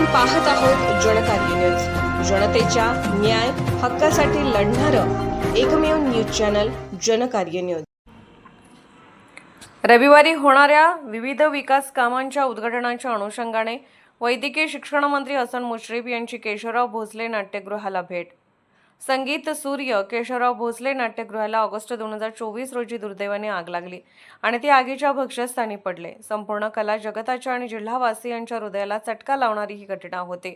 पाहत आहोत जनकार्य न्यूज, जनतेच्या न्याय हक्कासाठी लढणारं एकमेव न्यूज चॅनल जनकार्य न्यूज। रविवारी होणाऱ्या विविध विकास कामांच्या उद्घाटनाच्या अनुषंगाने वैद्यकीय शिक्षण मंत्री हसन मुश्रीफ यांची केशवराव भोसले नाट्यगृहाला भेट। संगीत सूर्य केशवराव भोसले नाट्यगृहाला ऑगस्ट 2024 रोजी दुर्दैवाने आग लागली आणि ती आगीच्या भक्ष्यस्थानी पडले। संपूर्ण कला जगताच्या आणि जिल्हावासियांच्या हृदयाला चटका लावणारी ही घटना होती।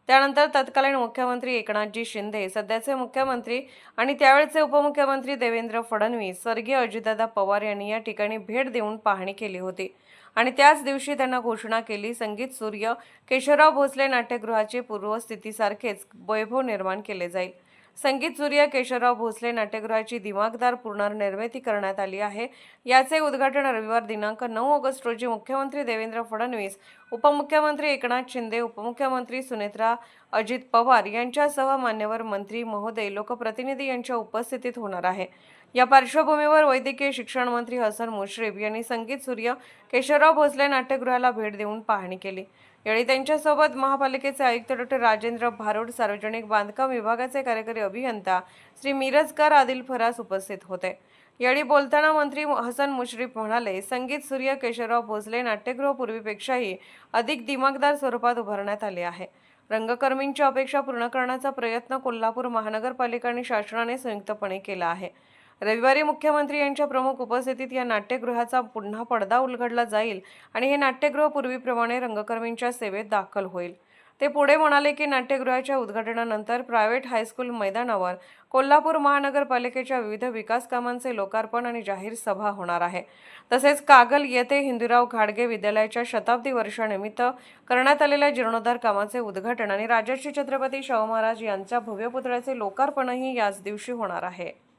त्यानंतर तत्कालीन मुख्यमंत्री एकनाथजी शिंदे, सध्याचे मुख्यमंत्री आणि त्यावेळचे उपमुख्यमंत्री देवेंद्र फडणवीस, स्वर्गीय अजितदादा पवार यांनी या ठिकाणी भेट देऊन पाहणी केली होती आणि त्याच दिवशी त्यांना घोषणा केली, संगीत सूर्य केशवराव भोसले नाट्यगृहाचे पूर्वस्थितीसारखेच वैभव निर्माण केले जाईल। संगीत सूर्य केशवराव भोसले नाट्यगृहाची दिमागदार पुनर्निर्मिती करण्यात आली आहे। याचे उद्घाटन रविवार दिनांक 9 ऑगस्ट रोजी मुख्यमंत्री देवेंद्र फडणवीस, उपमुख्यमंत्री एकनाथ शिंदे, उपमुख्यमंत्री सुनेत्रा अजित पवार यांच्यासह मान्यवर मंत्री महोदय, लोकप्रतिनिधी यांच्या उपस्थितीत होणार आहे। या पार्श्वभूमीवर वैद्यकीय शिक्षण मंत्री हसन मुश्रीफ यांनी संगीत सूर्य केशवराव भोसले नाट्यगृहाला भेट देऊन पाहणी केली। यावेळी त्यांच्यासोबत महापालिकेचे आयुक्त डॉ. राजेंद्र भारुड, सार्वजनिक बांधकाम विभागाचे कार्यकारी अभियंता श्री मिरजकर आदिल फरास उपस्थित होते। यावेळी बोलताना मंत्री हसन मुश्रीफ म्हणाले, संगीत सूर्य केशवराव भोसले नाट्यगृह पूर्वीपेक्षाही अधिक दिमागदार स्वरूपात उभारण्यात आले आहे। रंगकर्मींच्या अपेक्षा पूर्ण करण्याचा प्रयत्न कोल्हापूर महानगरपालिका आणि शासनाने संयुक्तपणे केला आहे। रविवारी मुख्यमंत्री यांच्या प्रमुख उपस्थितीत या नाट्यगृहाचा पुन्हा पडदा उलगडला जाईल आणि हे नाट्यगृह पूर्वीप्रमाणे रंगकर्मींच्या सेवेत दाखल होईल। ते पुढे म्हणाले की नाट्यगृहाच्या उद्घाटनानंतर प्रायव्हेट हायस्कूल मैदानावर कोल्हापूर महानगरपालिकेच्या विविध विकास कामांचे लोकार्पण आणि जाहीर सभा होणार आहे। तसेच कागल येथे हिंदूराव घाडगे विद्यालयाच्या शताब्दी वर्षानिमित्त करण्यात आलेल्या जीर्णोद्धार कामाचे उद्घाटन आणि राजर्षी छत्रपती शाहू महाराज यांच्या भव्य पुतळ्याचे लोकार्पणही याच दिवशी होणार आहे।